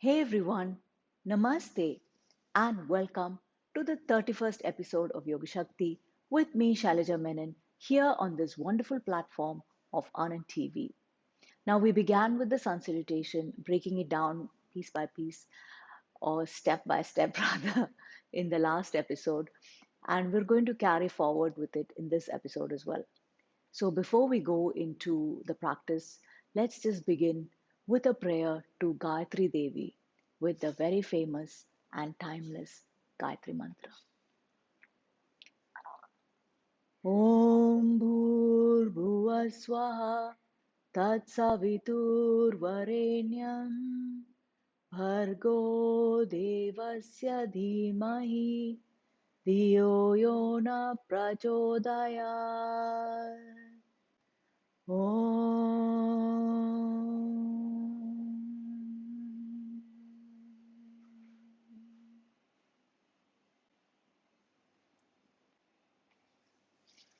Hey everyone, Namaste and welcome to the 31st episode of Yoga Shakti with me Shailaja Menon here on this wonderful platform of Anand TV. Now we began with the sun salutation, breaking it down piece by piece or step by step rather in the last episode, and we're going to carry forward with it in this episode as well. So before we go into the practice, let's just begin with a prayer to Gayatri Devi with the very famous and timeless Gayatri Mantra. Om Bhur Swaha Tat Savitur Varenyam Bhargo Devasya Dhimahi Dhiyo Yona Prachodayat. Om.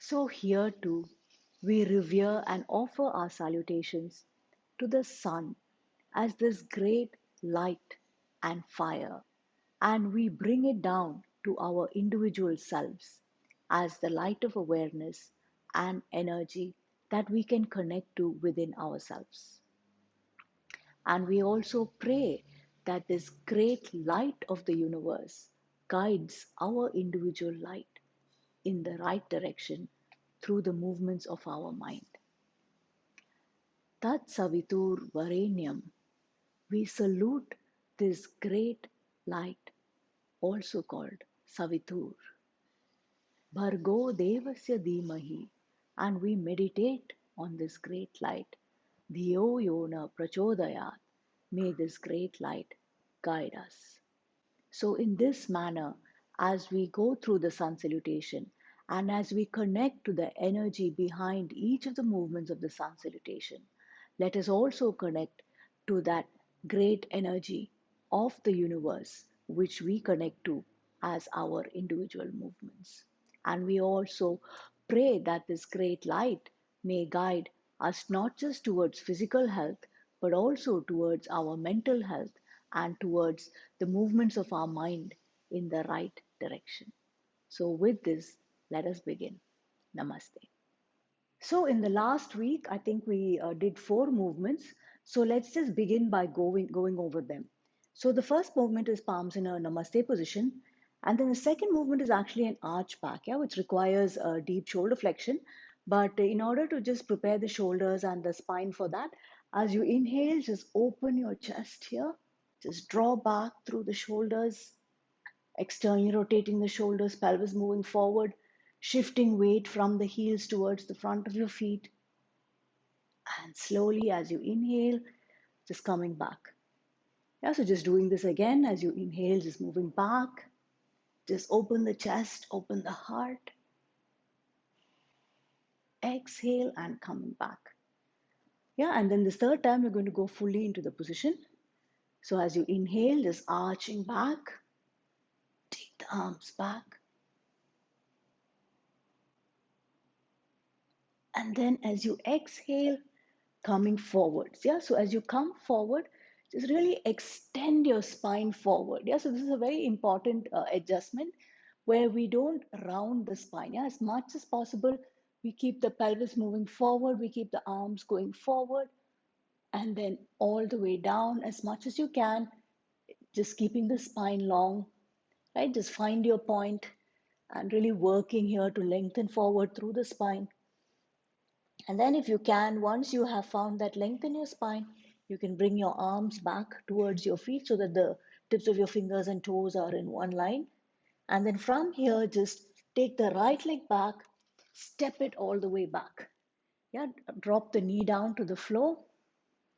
So, here too, we revere and offer our salutations to the sun as this great light and fire, and we bring it down to our individual selves as the light of awareness and energy that we can connect to within ourselves. And we also pray that this great light of the universe guides our individual light in the right direction through the movements of our mind. Tat Savitur Varenyam, we salute this great light, also called Savitur. Bhargo Devasya Dhimahi, and we meditate on this great light. Dhiyo Yona Prachodayat, may this great light guide us. So, in this manner, as we go through the sun salutation and as we connect to the energy behind each of the movements of the sun salutation, let us also connect to that great energy of the universe which we connect to as our individual movements. And we also pray that this great light may guide us not just towards physical health, but also towards our mental health and towards the movements of our mind in the right direction. So, with this, let us begin. Namaste. So, in the last week, I think we did four movements. So, let's just begin by going over them. So, the first movement is palms in a namaste position. And then the second movement is actually an arch back, yeah, which requires a deep shoulder flexion. But in order to just prepare the shoulders and the spine for that, as you inhale, just open your chest here. Just draw back through the shoulders, externally rotating the shoulders, pelvis moving forward, shifting weight from the heels towards the front of your feet. And slowly, as you inhale, just coming back. Yeah, so just doing this again as you inhale, just moving back. Just open the chest, open the heart. Exhale and coming back. Yeah, and then this third time, you're going to go fully into the position. So as you inhale, just arching back, take the arms back. And then as you exhale, coming forwards. Yeah, so as you come forward, just really extend your spine forward. Yeah, so this is a very important adjustment where we don't round the spine. Yeah, as much as possible, we keep the pelvis moving forward, we keep the arms going forward, and then all the way down as much as you can, just keeping the spine long, right? Just find your point and really working here to lengthen forward through the spine. And then if you can, once you have found that length in your spine, you can bring your arms back towards your feet so that the tips of your fingers and toes are in one line. And then from here, just take the right leg back, step it all the way back. Yeah, drop the knee down to the floor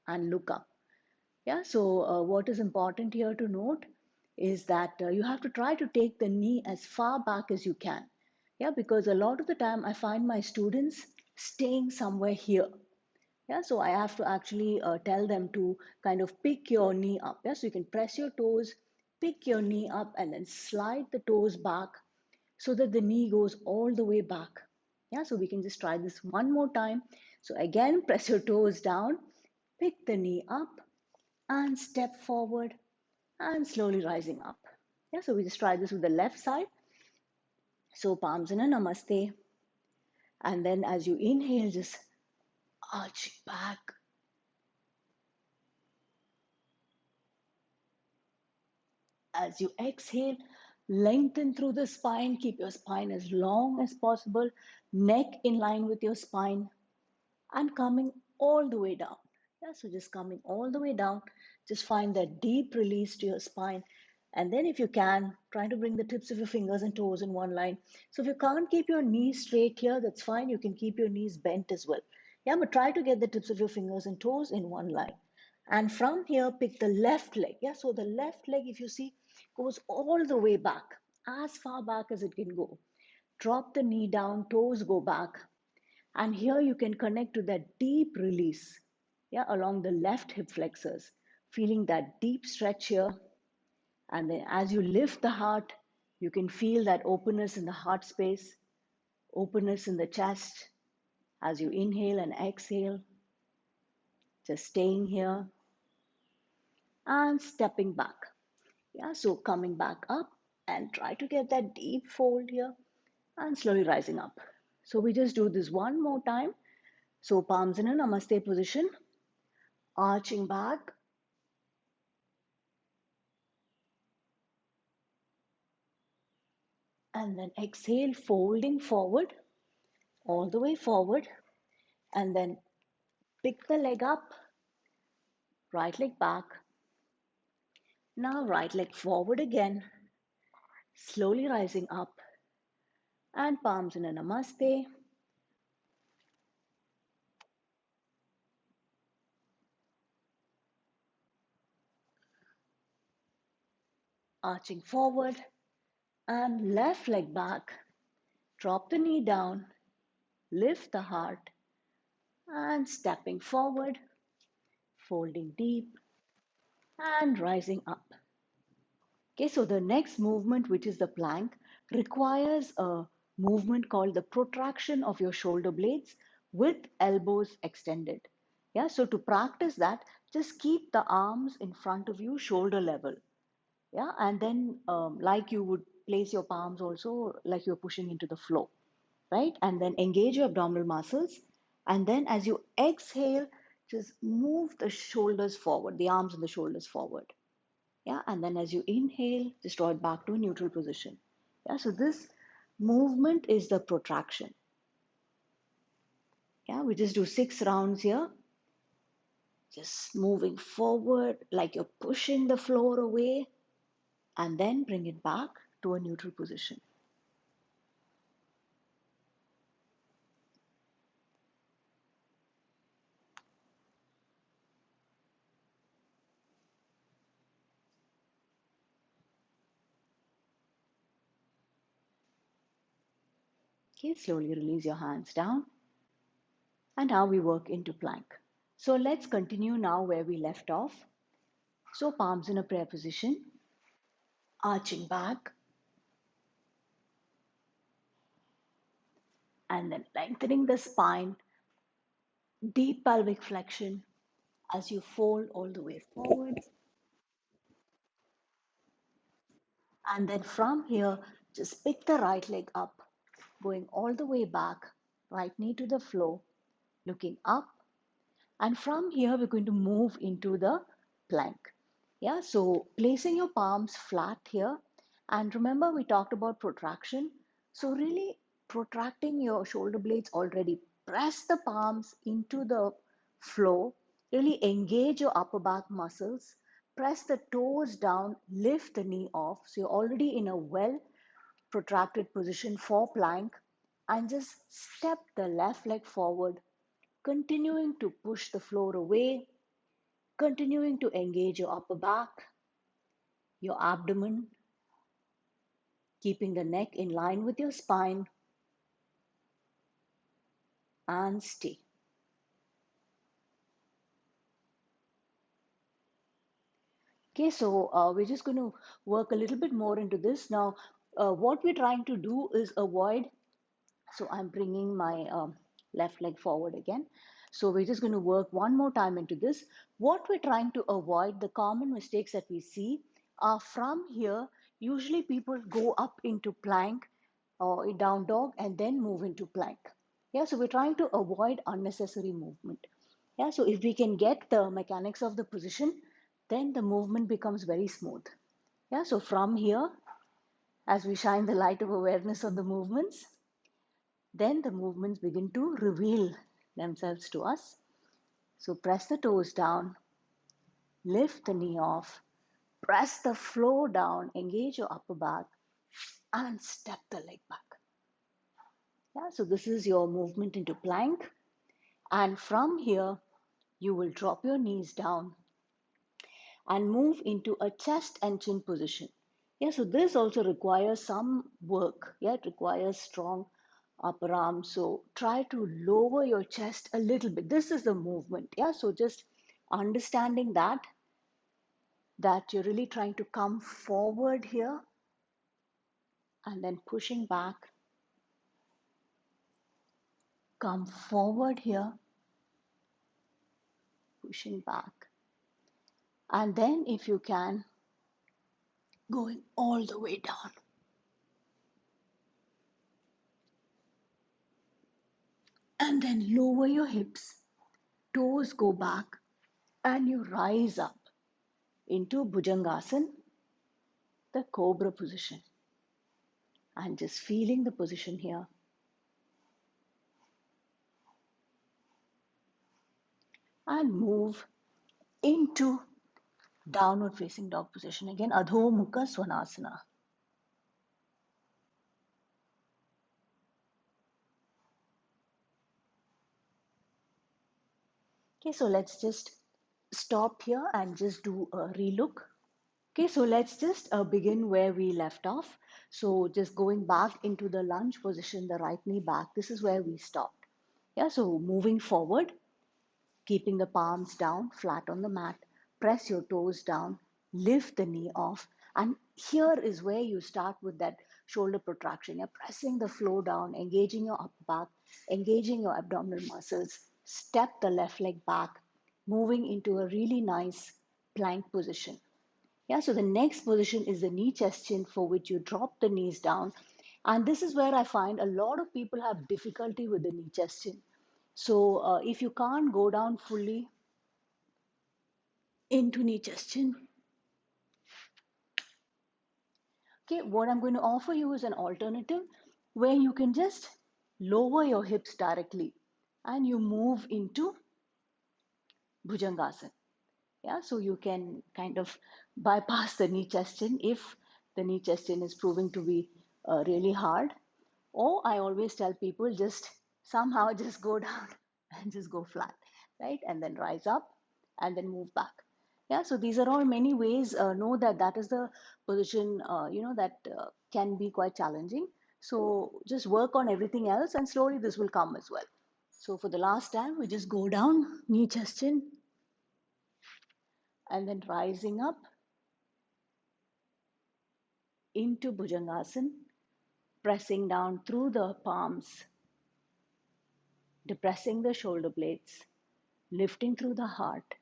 and look up. Yeah, so what is important here to note is that you have to try to take the knee as far back as you can. Yeah, because a lot of the time I find my students staying somewhere here. Yeah, so I have to actually tell them to kind of pick your knee up. Yeah, so you can press your toes, pick your knee up, and then slide the toes back so that the knee goes all the way back. Yeah, so we can just try this one more time. So again, press your toes down, pick the knee up, and step forward. and slowly rising up. Yeah, so we just try this with the left side. So palms in a namaste. And then as you inhale, just arch back. As you exhale, lengthen through the spine. Keep your spine as long as possible. Neck in line with your spine. And coming all the way down. Yeah, so just coming all the way down, just find that deep release to your spine. And then, if you can, try to bring the tips of your fingers and toes in one line. So, if you can't keep your knees straight here, that's fine. You can keep your knees bent as well. Yeah, but try to get the tips of your fingers and toes in one line. And from here, pick the left leg. Yeah, so the left leg, if you see, goes all the way back, as far back as it can go. Drop the knee down, toes go back, and here you can connect to that deep release, yeah, along the left hip flexors, feeling that deep stretch here. And then as you lift the heart, you can feel that openness in the heart space, openness in the chest as you inhale and exhale, just staying here and stepping back. Yeah, so coming back up and try to get that deep fold here and slowly rising up. So we just do this one more time. So palms in a namaste position, arching back. And then exhale, folding forward, all the way forward. And then pick the leg up, right leg back. Now, right leg forward again, slowly rising up. And palms in a namaste. Arching forward. And left leg back. Drop the knee down, lift the heart. And stepping forward, folding deep. And rising up. Okay, so the next movement, which is the plank, requires a movement called the protraction of your shoulder blades with elbows extended. Yeah, so to practice that, just keep the arms in front of you, shoulder level. Yeah, and then like you would place your palms also like you're pushing into the floor, right? And then engage your abdominal muscles. And then as you exhale, just move the shoulders forward, the arms and the shoulders forward. Yeah, and then as you inhale, just draw it back to a neutral position. Yeah, so this movement is the protraction. Yeah, we just do 6 rounds here, just moving forward like you're pushing the floor away, and then bring it back to a neutral position. Okay, slowly release your hands down, and now we work into plank. So let's continue now where we left off. So palms in a prayer position, arching back, and then lengthening the spine, deep pelvic flexion as you fold all the way forward. And then from here, just pick the right leg up, going all the way back, right knee to the floor, looking up. And from here, we're going to move into the plank. Yeah, so placing your palms flat here. And remember, we talked about protraction. So, really protracting your shoulder blades already. Press the palms into the floor. Really engage your upper back muscles. Press the toes down, lift the knee off. So, you're already in a well protracted position for plank. And just step the left leg forward, continuing to push the floor away, continuing to engage your upper back, your abdomen, keeping the neck in line with your spine, and stay. Okay, so we're just going to work a little bit more into this. Now, what we're trying to do is avoid, so I'm bringing my left leg forward again. So we're just going to work one more time into this. What we're trying to avoid, the common mistakes that we see, From here, usually people go up into plank or down dog and then move into plank. Yeah, so we're trying to avoid unnecessary movement. Yeah, so if we can get the mechanics of the position, then the movement becomes very smooth. Yeah, so from here, as we shine the light of awareness on the movements, then the movements begin to reveal themselves to us. So press the toes down, lift the knee off, press the floor down, engage your upper back, and step the leg back. Yeah, so this is your movement into plank. And from here, you will drop your knees down and move into a chest and chin position. Yeah, so this also requires some work. Yeah, it requires strong upper arms. So try to lower your chest a little bit. This is the movement. Yeah, so just understanding that you're really trying to come forward here and then pushing back, come forward here, pushing back. And then if you can, going all the way down. And then lower your hips, toes go back, and you rise up into Bhujangasana, the cobra position. And just feeling the position here. And move into downward facing dog position. Again, Adho Mukha Svanasana. Okay, so let's just stop here and just do a relook. Okay, so let's just begin where we left off. So just going back into the lunge position, the right knee back, this is where we stopped. Yeah, so moving forward, keeping the palms down, flat on the mat, press your toes down, lift the knee off. And here is where you start with that shoulder protraction. You're pressing the floor down, engaging your upper back, engaging your abdominal muscles. Step the left leg back, moving into a really nice plank position. Yeah, so the next position is the knee chest chin, for which you drop the knees down. And this is where I find a lot of people have difficulty with the knee chest chin. So if you can't go down fully into knee chest chin, okay, what I'm going to offer you is an alternative where you can just lower your hips directly and you move into Bhujangasana. Yeah, so you can kind of bypass the knee chest chin if the knee chest chin is proving to be really hard. Or I always tell people just somehow just go down and just go flat, right? And then rise up and then move back. Yeah, so these are all many ways. Know that that is the position, that can be quite challenging. So just work on everything else and slowly this will come as well. So for the last time, we just go down, knee, chest, chin, and then rising up into Bhujangasana, pressing down through the palms, depressing the shoulder blades, lifting through the heart,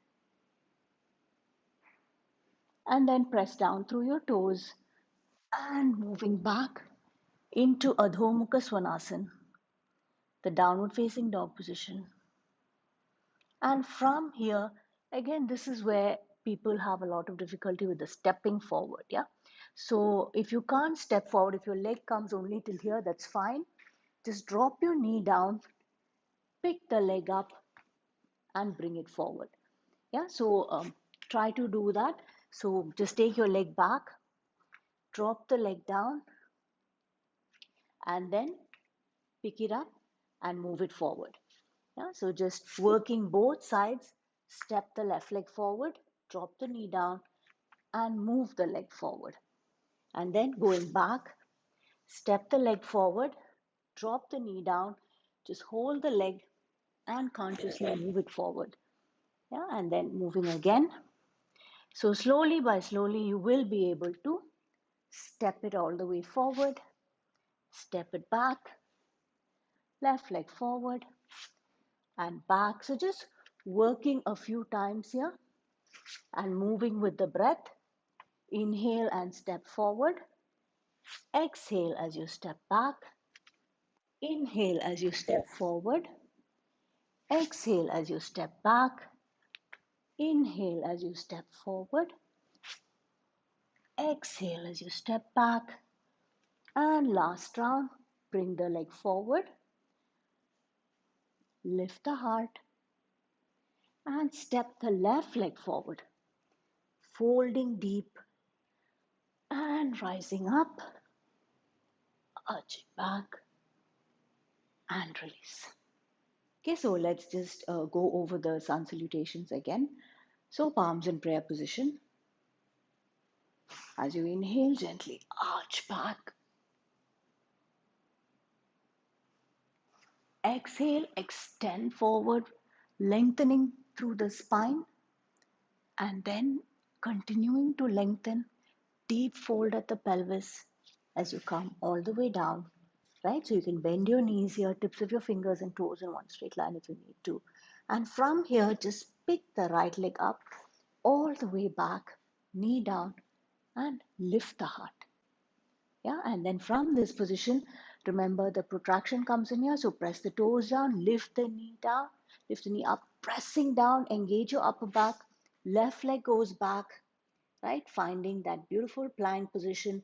and then press down through your toes and moving back into Adho Mukha Svanasana, the downward facing dog position. And from here, again, this is where people have a lot of difficulty with the stepping forward. Yeah. So if you can't step forward, if your leg comes only till here, that's fine. Just drop your knee down, pick the leg up, and bring it forward. Yeah. So try to do that. So just take your leg back, drop the leg down, and then pick it up and move it forward. Yeah, so just working both sides, step the left leg forward, drop the knee down, and move the leg forward. And then going back, step the leg forward, drop the knee down, just hold the leg and consciously move it forward. Yeah, and then moving again. So slowly by slowly, you will be able to step it all the way forward, step it back, left leg forward, and back. So just working a few times here and moving with the breath Inhale and step forward. Exhale as you step back. Inhale as you step forward. Exhale as you step back. Inhale as you step forward. Exhale as you step back. And last round, bring the leg forward. Lift the heart. And step the left leg forward. Folding deep. And rising up. Arching back. And release. Okay, so let's just go over the sun salutations again. So palms in prayer position. As you inhale, gently arch back. Exhale, extend forward, lengthening through the spine, and then continuing to lengthen, deep fold at the pelvis as you come all the way down. Right? So you can bend your knees here, tips of your fingers and toes in one straight line if you need to. And from here, just pick the right leg up all the way back, knee down, and lift the heart. Yeah, and then from this position, remember the protraction comes in here. So press the toes down, lift the knee down, lift the knee up, pressing down, engage your upper back. Left leg goes back, right? Finding that beautiful plank position,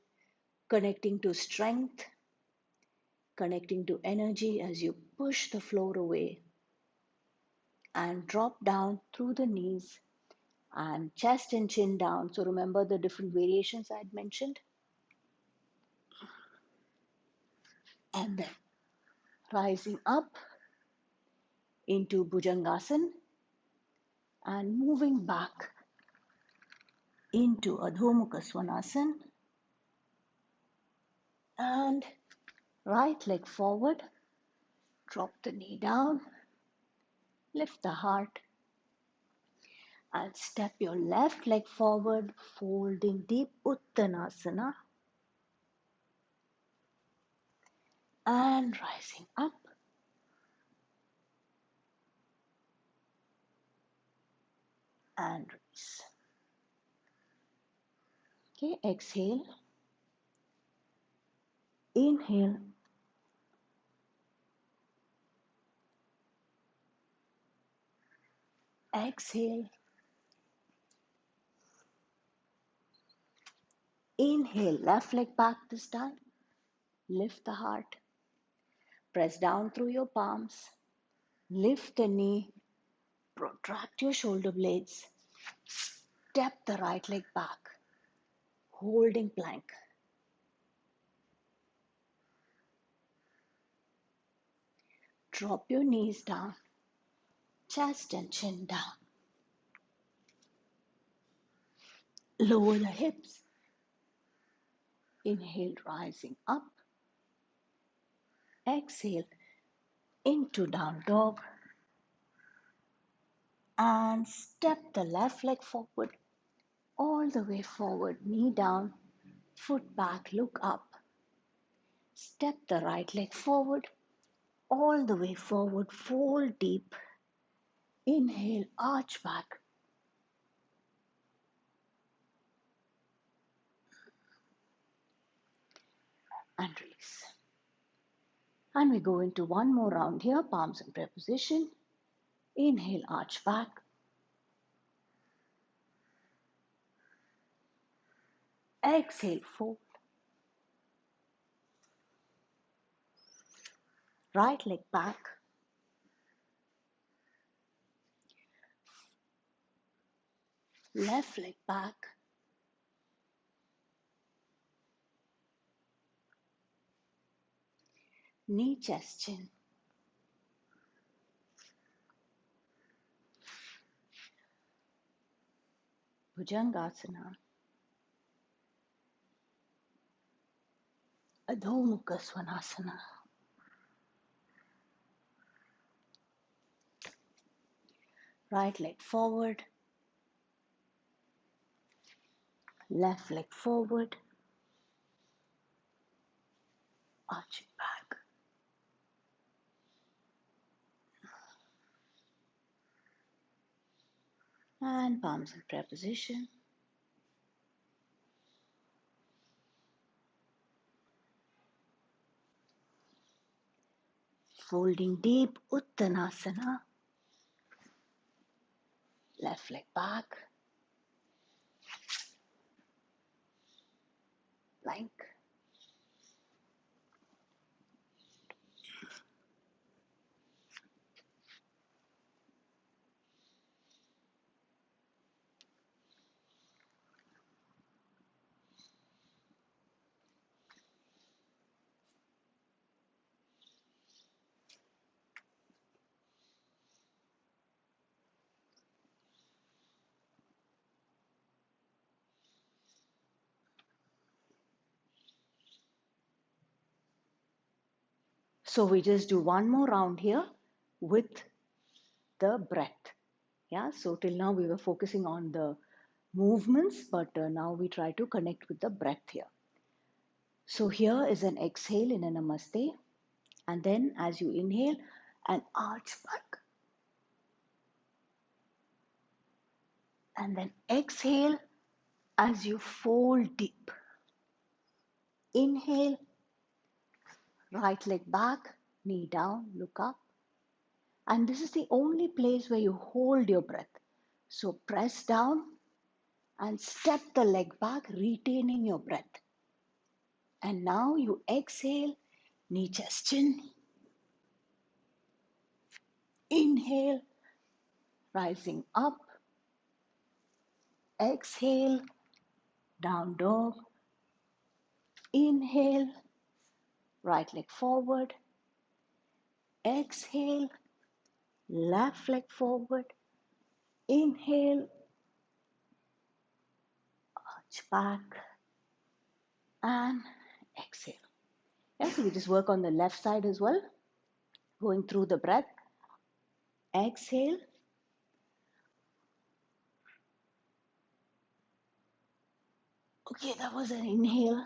connecting to strength, connecting to energy as you push the floor away and drop down through the knees and chest and chin down. So remember the different variations I had mentioned. And then rising up into Bhujangasana and moving back into Adho Mukha Svanasana and right leg forward, drop the knee down, lift the heart and step your left leg forward, folding deep Uttanasana and rising up. And release. Okay, exhale, inhale, exhale, inhale, left leg back this time, lift the heart, press down through your palms, lift the knee, protract your shoulder blades, step the right leg back, holding plank. Drop your knees down, chest and chin down. Lower the hips. Inhale, rising up. Exhale, into down dog. And step the left leg forward, all the way forward, knee down, foot back, look up. Step the right leg forward, all the way forward, fold deep. Inhale, arch back. And release. And we go into one more round here, palms in prayer position. Inhale, arch back. Exhale, fold. Right leg back. Left leg back. Knee, chest, chin. Bhujangasana. Adho Mukha Svanasana. Right leg forward. Left leg forward. Arching back. And palms in prayer position. Folding deep, Uttanasana. Left leg back. Plank. So we just do one more round here with the breath. Yeah, so till now we were focusing on the movements, but now we try to connect with the breath here. So here is an exhale in a namaste, and then as you inhale, an arch back, and then exhale as you fold deep. Inhale, right leg back, knee down, look up. And this is the only place where you hold your breath. So press down and step the leg back, retaining your breath. And now you exhale, knee chest chin. Inhale, rising up. Exhale, down dog. Inhale, right leg forward. Exhale, left leg forward. Inhale, arch back. And exhale. Yeah, so we just work on the left side as well. Going through the breath. Exhale. Okay, that was an inhale.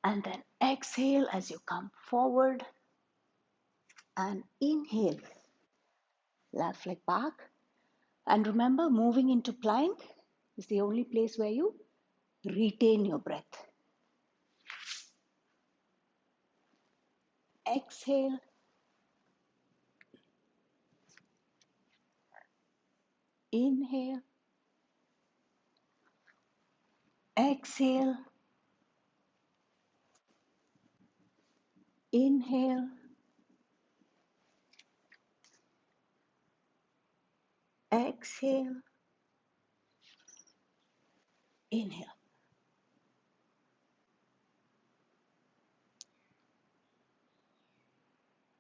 And then exhale as you come forward. And inhale. Left leg back. And remember, moving into plank is the only place where you retain your breath. Exhale. Inhale. Exhale. Inhale. Exhale. Inhale.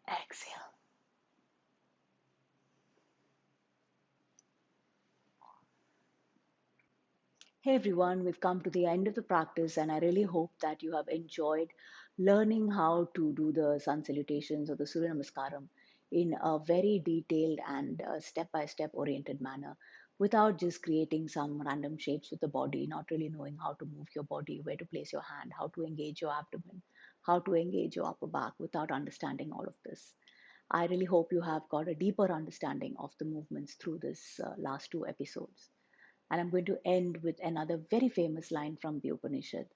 Exhale. Hey everyone, we've come to the end of the practice, and I really hope that you have enjoyed learning how to do the sun salutations or the Surya Namaskaram in a very detailed and step by step oriented manner without just creating some random shapes with the body, not really knowing how to move your body, where to place your hand, how to engage your abdomen, how to engage your upper back without understanding all of this. I really hope you have got a deeper understanding of the movements through this last two episodes. And I'm going to end with another very famous line from the Upanishad.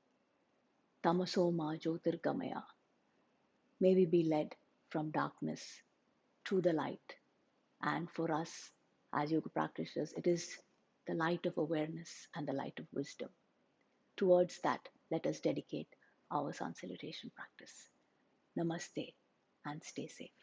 Tamasoma Jyotirgamaya. May we be led from darkness to the light. And for us, as yoga practitioners, it is the light of awareness and the light of wisdom. Towards that, let us dedicate our sun salutation practice. Namaste and stay safe.